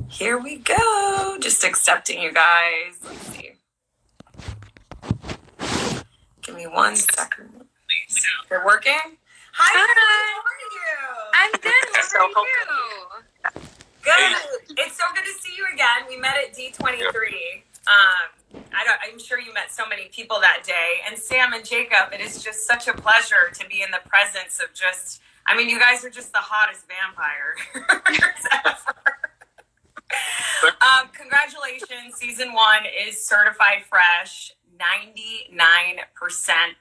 Here we go. Just accepting you guys. Let's see. Give me 1 second. You're working? Hi. How are you? I'm good. How are you? Good. It's so good to see you again. We met at D23. I'm sure you met so many people that day. And Sam and Jacob, it is just such a pleasure to be in the presence of you guys are just the hottest vampires ever. Congratulations. Season 1 is certified fresh, 99%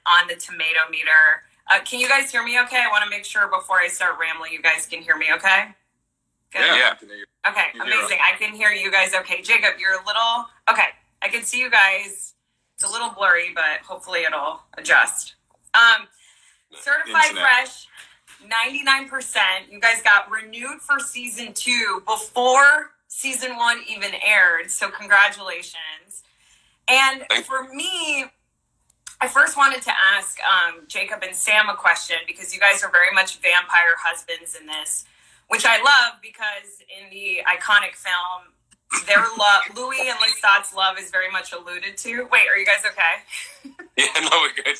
on the tomato meter. Can you guys hear me okay? I want to make sure before I start rambling, you guys can hear me okay? Good? Yeah. Okay, amazing. I can hear you guys okay. Jacob, you're a little... Okay, I can see you guys. It's a little blurry, but hopefully it'll adjust. Certified fresh, 99%. You guys got renewed for season 2 before season 1 even aired, so congratulations. And for me, I first wanted to ask Jacob and Sam a question because you guys are very much vampire husbands in this, which I love because in the iconic film, their love, Louis and Lestat's love is very much alluded to. Wait, are you guys okay? Yeah, no, we're good.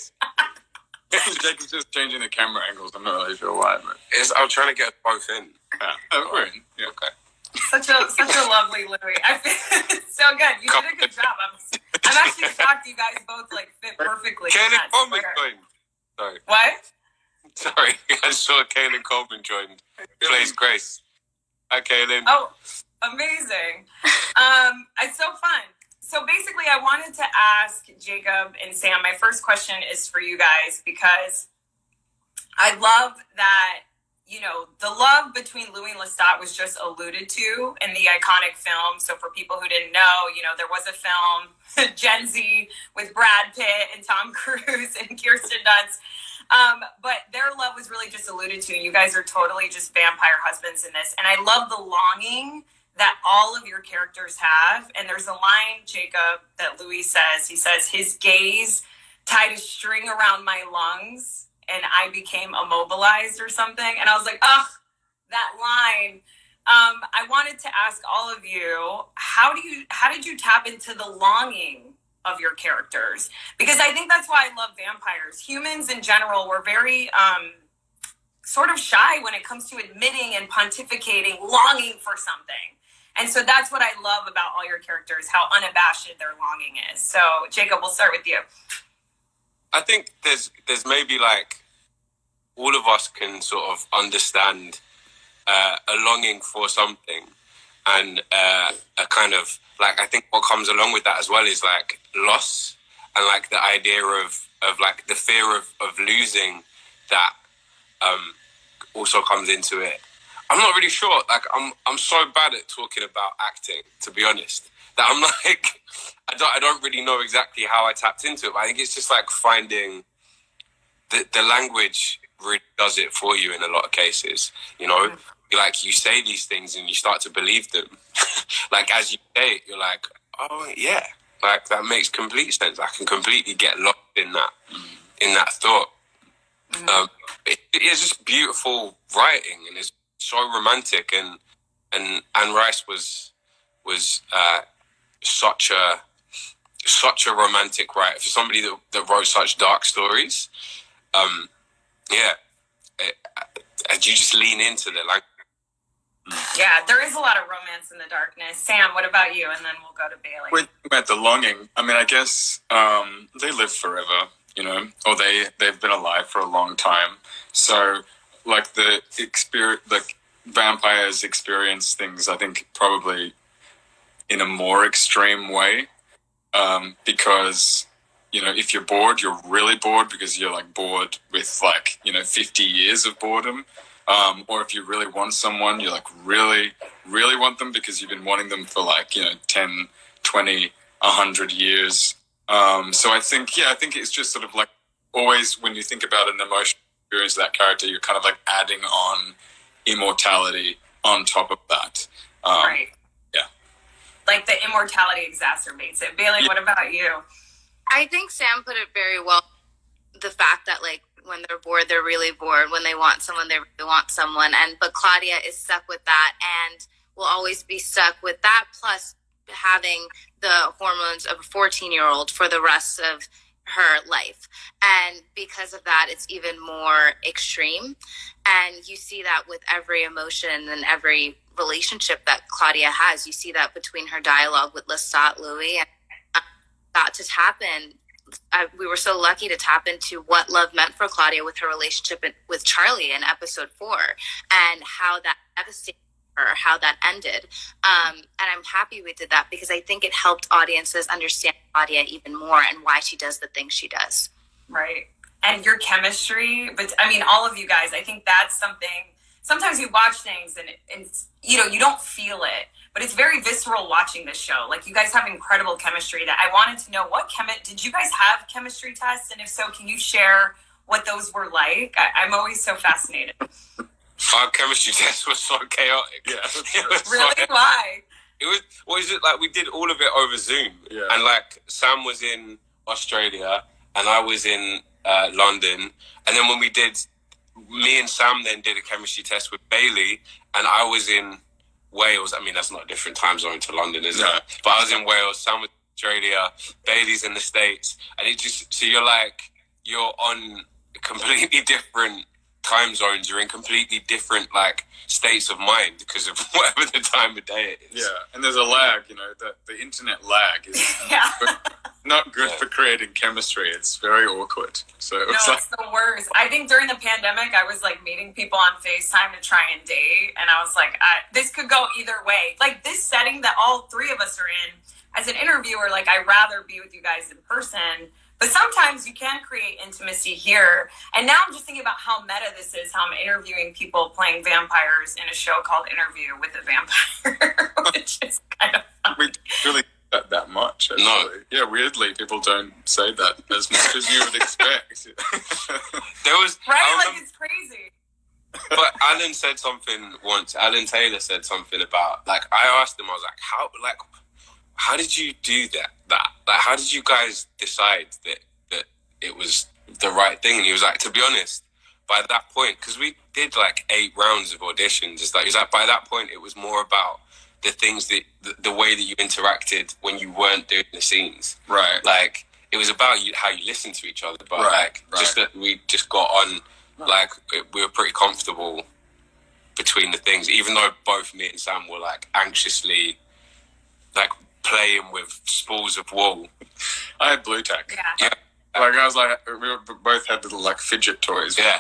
Jacob's just changing the camera angles. I'm not really sure why, but I'm trying to get both in. We're in. Yeah, okay. Such a lovely Louis. I feel it's so good. You did a good job. I'm actually shocked you guys both fit perfectly. Kaylin Coleman joined. Sorry. What? Sorry, I saw Kaylin Coleman joined. Plays Grace. Hi, Kaylin. Oh, amazing. It's so fun. So basically, I wanted to ask Jacob and Sam, my first question is for you guys because I love that, the love between Louis and Lestat was just alluded to in the iconic film. So for people who didn't know, there was a film, Gen Z, with Brad Pitt and Tom Cruise and Kirsten Dunst. But their love was really just alluded to. You guys are totally just vampire husbands in this. And I love the longing that all of your characters have. And there's a line, Jacob, that Louis says. He says, his gaze tied a string around my lungs and I became immobilized or something. And I was like, ugh, that line. I wanted to ask all of you, how did you tap into the longing of your characters? Because I think that's why I love vampires. Humans in general, we're very sort of shy when it comes to admitting and pontificating, longing for something. And so that's what I love about all your characters, how unabashed their longing is. So, Jacob, we'll start with you. I think there's maybe all of us can sort of understand a longing for something and a kind of I think what comes along with that as well is loss and the idea of the fear of losing that also comes into it. I'm not really sure. I'm so bad at talking about acting, to be honest, that I'm I don't really know exactly how I tapped into it. But I think it's just finding the language really does it for you in a lot of cases. You say these things and you start to believe them. As you say it, you're oh yeah, that makes complete sense. I can completely get lost in that thought. It's just beautiful writing and it's so romantic and Anne Rice was such a romantic writer for somebody that wrote such dark stories. You just lean into the language. Yeah, there is a lot of romance in the darkness. Sam, what about you? And then we'll go to Bailey. When about the longing, I guess they live forever, or they've been alive for a long time. So, the experience, vampires experience things, I think, probably in a more extreme way, because if you're bored, you're really bored because you're bored with 50 years of boredom. Or if you really want someone, you really, really want them because you've been wanting them for 10, 20, 100 years. So I think it's just sort of always when you think about an emotional experience of that character, you're kind of adding on immortality on top of that. Right. Yeah. The immortality exacerbates it. Bailey, What about you? I think Sam put it very well. The fact that when they're bored, they're really bored. When they want someone, they really want someone. But Claudia is stuck with that. And will always be stuck with that, plus having the hormones of a 14-year-old for the rest of her life. And because of that, it's even more extreme. And you see that with every emotion and every relationship that Claudia has. You see that between her dialogue with Lestat, Louis, and got to tap in. We were so lucky to tap into what love meant for Claudia with her relationship with Charlie in episode 4, and how that devastated her, how that ended. And I'm happy we did that, because I think it helped audiences understand Claudia even more and why she does the things she does. Right. And your chemistry, but I mean, all of you guys, I think that's something, sometimes you watch things and you know, you don't feel it, but it's very visceral watching this show. Like, you guys have incredible chemistry that I wanted to know did you guys have chemistry tests? And if so, can you share what those were like? I'm always so fascinated. Our chemistry test was so chaotic. Yeah. It was really? Why? It was, what is it, like, we did all of it over Zoom. Yeah. And, like, Sam was in Australia and I was in London. And then when me and Sam then did a chemistry test with Bailey, and I was in Wales. I mean, that's not a different time zone to London, is it? But I was in Wales, Sam was in Australia, Bailey's in the States. And it just, so you're on completely different time zones. You're in completely different, like, states of mind because of whatever the time of day it is. Yeah, and there's a lag, you know, the internet lag is not good for creating chemistry. It's very awkward. So it's it's the worst. I think during the pandemic, I was like meeting people on FaceTime to try and date, and I was like, this could go either way. Like, this setting that all three of us are in, as an interviewer, like, I'd rather be with you guys in person. But sometimes you can create intimacy here. And now I'm just thinking about how meta this is, how I'm interviewing people playing vampires in a show called Interview with a Vampire, which is kind of fun. we really that much, actually. No. Yeah, weirdly, people don't say that as much as you would expect. There was... Right? Like, it's crazy. But Alan said something once. Alan Taylor said something about, like, I asked him, I was like, how did you do that? Like, how did you guys decide that it was the right thing? And he was like, to be honest, by that point, because we did like 8 rounds of auditions, he was like, by that point, it was more about the things that, the way that you interacted when you weren't doing the scenes. Right. Like, it was about how you listened to each other. But just that we just got on, like, we were pretty comfortable between the things, even though both me and Sam were like anxiously, like, playing with spools of wool. I had blue tack. Yeah. Like, I was like, we both had little, like, fidget toys. Yeah.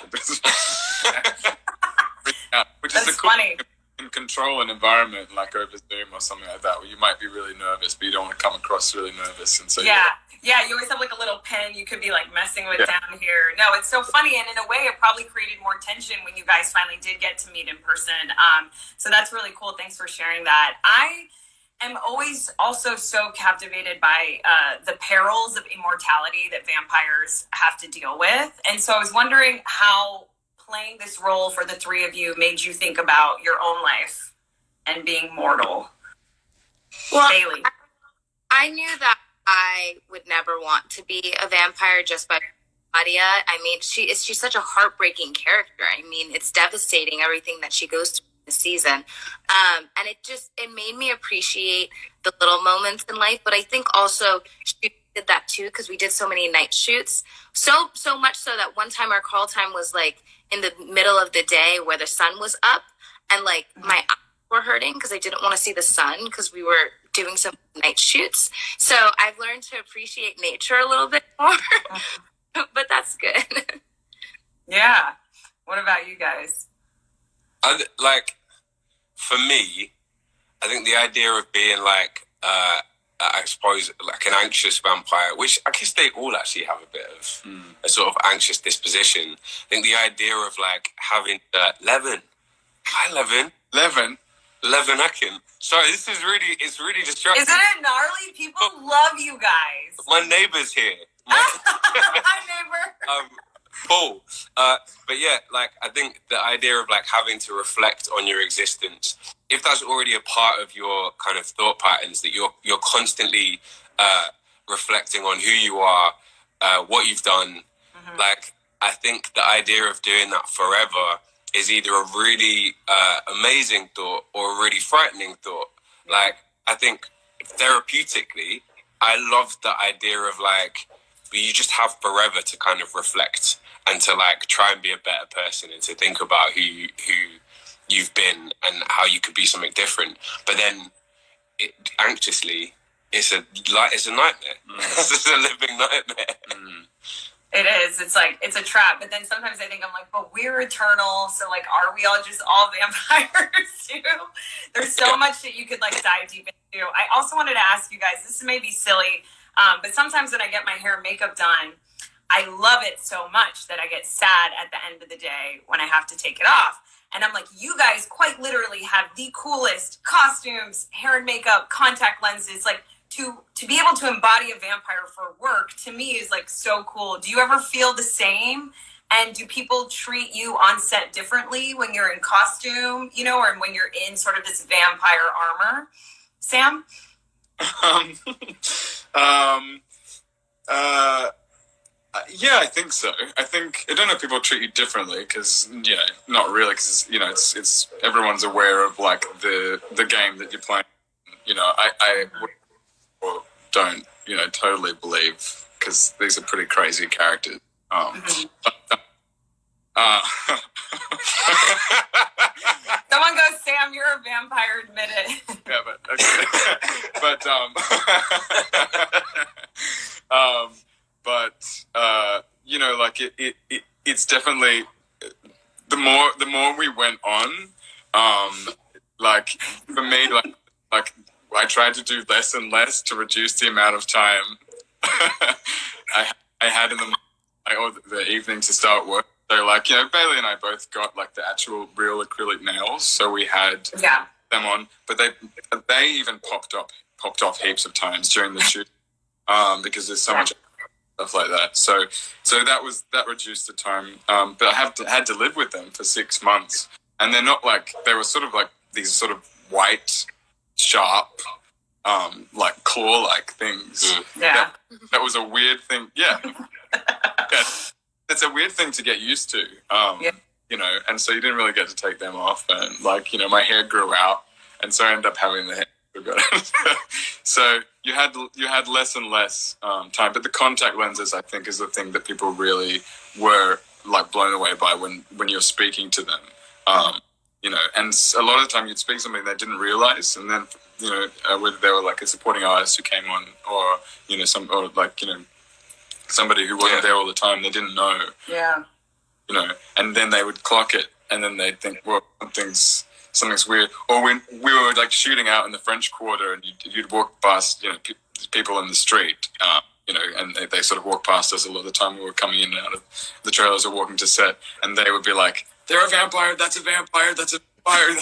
Which That's is the cool funny. in control an environment, like over Zoom or something like that, where you might be really nervous, but you don't want to come across really nervous. And so Yeah, you always have like a little pen you could be like messing with down here. No, it's so funny, and in a way it probably created more tension when you guys finally did get to meet in person. So that's really cool. Thanks for sharing that. I am always also so captivated by the perils of immortality that vampires have to deal with. And so I was wondering how playing this role for the three of you made you think about your own life and being mortal. Well, Bailey. I knew that I would never want to be a vampire just by Claudia. I mean, she's such a heartbreaking character. I mean, it's devastating, everything that she goes through in the season. And it made me appreciate the little moments in life. But I think also she did that too, because we did so many night shoots. So much so that one time our call time was like in the middle of the day where the sun was up, and like my eyes were hurting because I didn't want to see the sun because we were doing some night shoots. So I've learned to appreciate nature a little bit more, but that's good. Yeah. What about you guys? For me, I think the idea of being like, I suppose, like an anxious vampire, which I guess they all actually have a bit of a sort of anxious disposition. I think the idea of like having Levin. Hi, Levin. Levin Akin. Sorry, it's really distracting. Isn't it gnarly? People love you guys. My neighbour's here. Hi, neighbor. Paul. But yeah, like, I think the idea of like having to reflect on your existence, if that's already a part of your kind of thought patterns, that you're constantly reflecting on who you are, what you've done, like, I think the idea of doing that forever is either a really amazing thought or a really frightening thought. Like, I think therapeutically, I love the idea of like, you just have forever to kind of reflect and to like try and be a better person and to think about who you've been and how you could be something different. But then anxiously, it's a nightmare. It's just a living nightmare. It is. It's like, it's a trap. But then sometimes I think I'm like, but we're eternal. So like, are we all just all vampires too? There's so much that you could like dive deep into. I also wanted to ask you guys, this may be silly, but sometimes when I get my hair and makeup done, I love it so much that I get sad at the end of the day when I have to take it off. And I'm like, you guys quite literally have the coolest costumes, hair and makeup, contact lenses. Like, to be able to embody a vampire for work, to me, is like so cool. Do you ever feel the same? And do people treat you on set differently when you're in costume, you know, or when you're in sort of this vampire armor? Sam? Yeah, I think so. I don't know if people treat you differently because, you know, not really, because, you know, it's everyone's aware of like the game that you're playing. You know, I don't, you know, totally believe, because these are pretty crazy characters. Someone goes, Sam, you're a vampire, admit it. Yeah, but okay. But you know, like it's definitely the more we went on, like for me, like I tried to do less and less to reduce the amount of time I had in the evening to start work. So like, you know, Bailey and I both got like the actual real acrylic nails, so we had them on, but they even popped off heaps of times during the shoot, because there's so much stuff like that. So that reduced the time. But I had to live with them for 6 months, and they're not like, they were sort of like these sort of white, sharp, like claw-like things. Yeah. That was a weird thing. Yeah. It's a weird thing to get used to. You know, and so you didn't really get to take them off, and like, you know, my hair grew out, and so I ended up having the hair. So you had less and less time, but the contact lenses, I think, is the thing that people really were like blown away by when you're speaking to them. You know, and a lot of the time you'd speak something they didn't realize, and then, you know, whether they were like a supporting artist who came on, or, you know, somebody who wasn't there all the time, they didn't know. Yeah. You know, and then they would clock it, and then they'd think, well, something's weird. Or when we were like shooting out in the French Quarter, and you'd walk past, you know, people in the street, you know, and they sort of walk past us a lot of the time. We were coming in and out of the trailers or walking to set, and they would be like, "They're a vampire. That's a vampire. That's a vampire."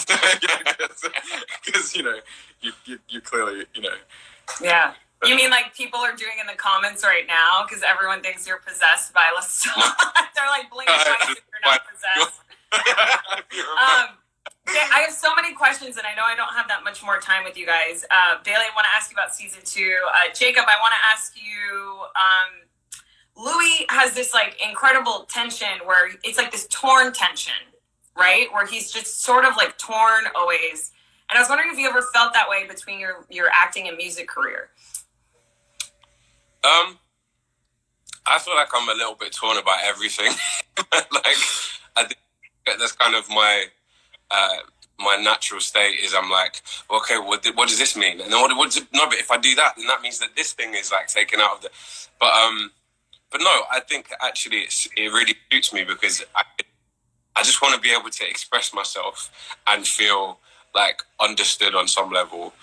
Because you know, you clearly, you know. Yeah. You mean like people are doing in the comments right now because everyone thinks you're possessed by Lasagna? They're like, blink twice if you're not possessed. I have so many questions, and I know I don't have that much more time with you guys. Bailey, I want to ask you about season 2. Jacob, I want to ask you, Louis has this like incredible tension where it's like this torn tension, right? Where he's just sort of like torn always. And I was wondering if you ever felt that way between your acting and music career. I feel like I'm a little bit torn about everything. Like, I think that's kind of my natural state is I'm like, okay, what does this mean? And then what does it, no, but if I do that, then that means that this thing is like taken out of the, but no, I think actually it really suits me because I just want to be able to express myself and feel like understood on some level,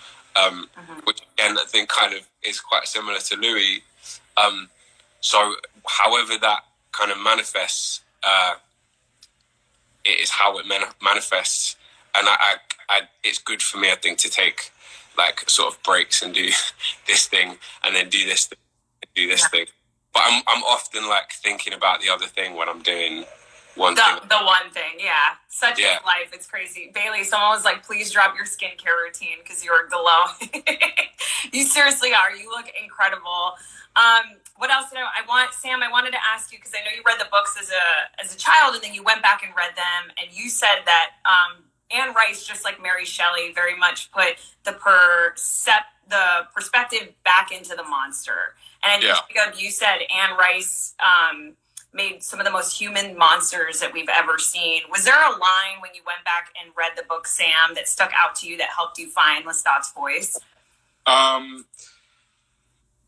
which again, I think kind of is quite similar to Louis. So however that kind of manifests, it is how it manifests. And I it's good for me, I think, to take like sort of breaks and do this thing and then do this thing, do this thing. But I'm often like thinking about the other thing when I'm doing one thing. The one thing, yeah. Such is life. It's crazy. Bailey, someone was like, please drop your skincare routine because you are glowing. You seriously are. You look incredible. What else did I want? Sam, I wanted to ask you, because I know you read the books as a child, and then you went back and read them, and you said that Anne Rice, just like Mary Shelley, very much put the perspective back into the monster. And I think, Jacob, you said Anne Rice made some of the most human monsters that we've ever seen. Was there a line when you went back and read the book, Sam, that stuck out to you that helped you find Lestat's voice?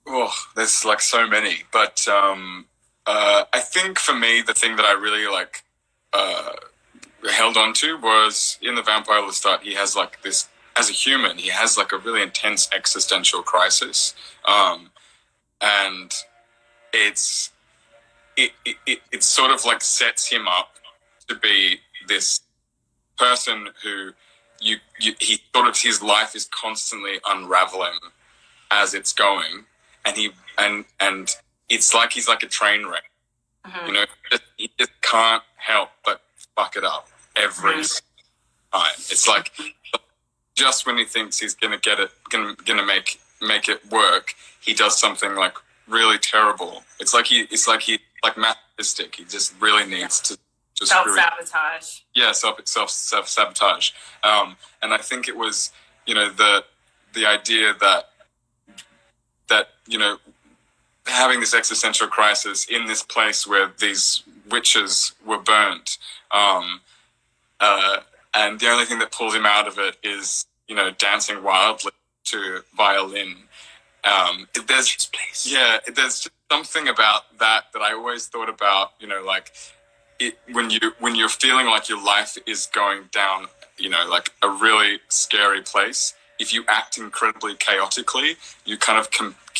Well, there's like so many, but I think for me, the thing that I really held on to was in the Vampire Lestat, he has like this, as a human, he has like a really intense existential crisis. And it sort of like sets him up to be this person who he sort of, his life is constantly unraveling as it's going, and it's like he's like a train wreck. You know, he just can't help but fuck it up every time. It's like just when he thinks he's gonna get it, gonna make it work, he does something like really terrible. It's like he's like masochistic. He just really needs to just self-sabotage. Yeah, self-sabotage. And I think it was, you know, the idea that you know, having this existential crisis in this place where these witches were burnt, and the only thing that pulls him out of it is, you know, dancing wildly to violin. There's just something about that I always thought about, you know, like when you're feeling like your life is going down, you know, like a really scary place. If you act incredibly chaotically, you kind of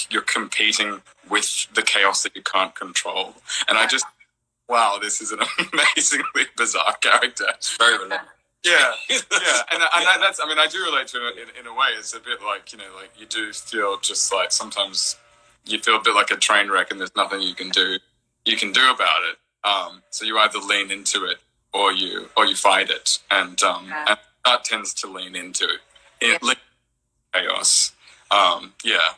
you're competing with the chaos that you can't control. And I just, wow, this is an amazingly bizarre character. Very relatable. Yeah, and that's, I mean, I do relate to it in a way. It's a bit like, you know, like you do feel just like sometimes you feel a bit like a train wreck, and there's nothing you can do about it. So you either lean into it or you fight it, and that tends to lean into chaos.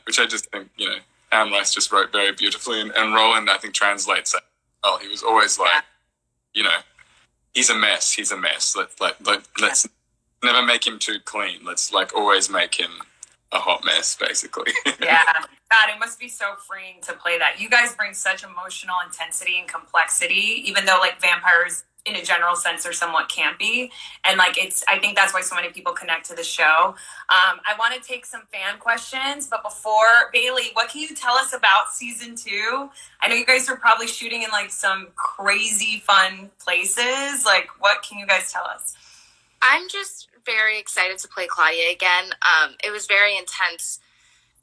Which I just think, you know, Anne Rice just wrote very beautifully, and Roland, I think, translates that. Oh, he was always like, you know, he's a mess. Let's never make him too clean. Let's like always make him a hot mess, basically. Yeah. God, it must be so freeing to play that. You guys bring such emotional intensity and complexity, even though like vampires in a general sense are somewhat campy. And like, I think that's why so many people connect to the show. I want to take some fan questions, but before, Bailey, what can you tell us about season 2? I know you guys are probably shooting in like some crazy fun places. Like, what can you guys tell us? I'm just very excited to play Claudia again. It was very intense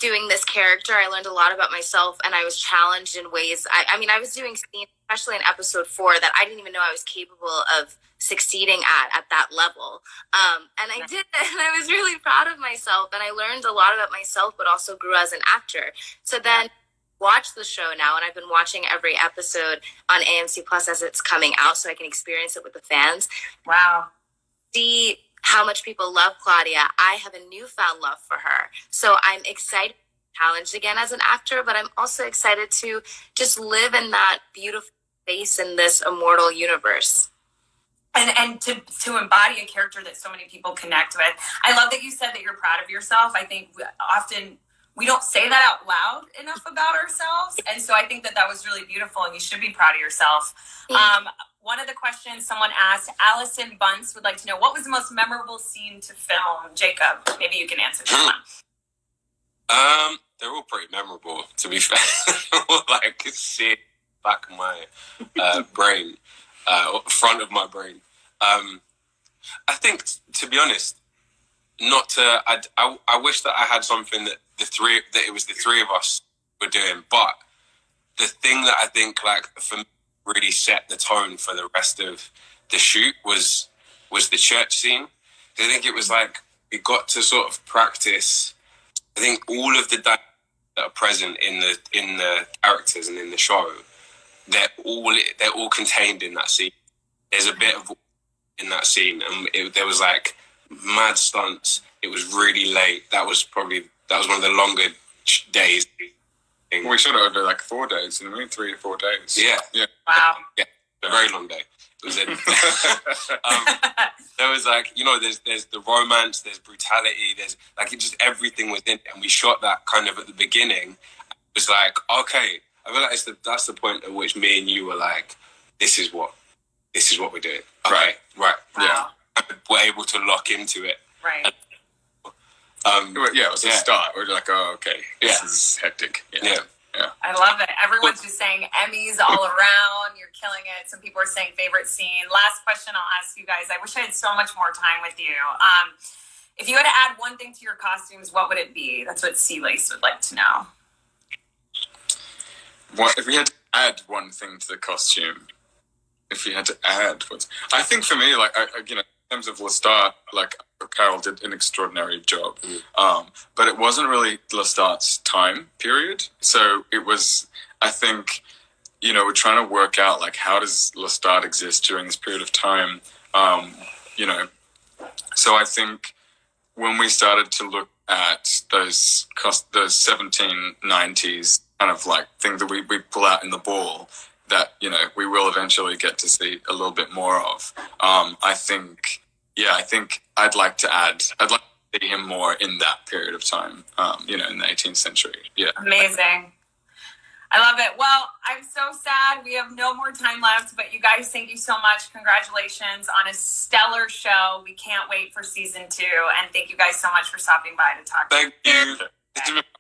doing this character. I learned a lot about myself, and I was challenged in ways. I mean, I was doing scenes, especially in episode 4, that I didn't even know I was capable of succeeding at that level. And I did, and I was really proud of myself, and I learned a lot about myself, but also grew as an actor. So then watch the show now, and I've been watching every episode on AMC Plus as it's coming out, so I can experience it with the fans. Wow. See how much people love Claudia. I have a newfound love for her. So I'm excited, challenged again as an actor, but I'm also excited to just live in that beautiful space in this immortal universe. And to embody a character that so many people connect with. I love that you said that you're proud of yourself. I think often we don't say that out loud enough about ourselves. And so I think that was really beautiful, and you should be proud of yourself. One of the questions someone asked, Allison Bunce would like to know, what was the most memorable scene to film? Jacob, maybe you can answer that one. They're all pretty memorable, to be fair. Like, shit, back of my brain, front of my brain. I think, to be honest, I wish that I had something that it was the three of us were doing, but the thing that I think, like, for me, really set the tone for the rest of the shoot was the church scene. I think it was like we got to sort of practice. I think all of the that are present in the characters and in the show, they're all contained in that scene. There's a bit of in that scene, and there was like mad stunts. It was really late. That was one of the longer days. We shot over like 4 days, and 3 or 4 days. Yeah. Wow. Yeah, a very long day. It was there was like, there's the romance, there's brutality, there's like it everything was in it, and we shot that kind of at the beginning. It was like, okay, I feel like that's the point at which me and you were like, this is what we're doing. Okay, right. Wow. Yeah, we're able to lock into it. Right. It was a start. We're like, oh, okay, this is hectic. Yeah. I love it. Everyone's just saying Emmys all around. You're killing it. Some people are saying favorite scene. Last question I'll ask you guys. I wish I had so much more time with you. If you had to add one thing to your costumes, what would it be? That's what Sea Lace would like to know. If we had to add one thing to the costume, I think for me, like, in terms of Lestat, like, Carol did an extraordinary job. But it wasn't really Lestat's time period. So it was, I think, we're trying to work out, like, how does Lestat exist during this period of time? So I think when we started to look at those 1790s kind of like thing that we pull out in the ball that, we will eventually get to see a little bit more of. I think I'd like to see him more in that period of time, in the 18th century. Yeah. Amazing. I love it. Well, I'm so sad we have no more time left, but you guys, thank you so much. Congratulations on a stellar show. We can't wait for season 2. And thank you guys so much for stopping by to talk. Thank you.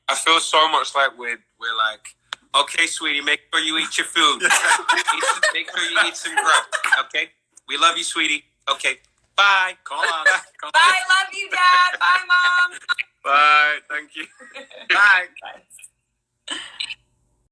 I feel so much like we're like, okay, sweetie, make sure you eat your food. Make sure you eat some grub. Okay? We love you, sweetie. Okay. Bye. Call on. Bye. Love you, Dad. Bye, Mom. Bye. Thank you. Bye. Bye.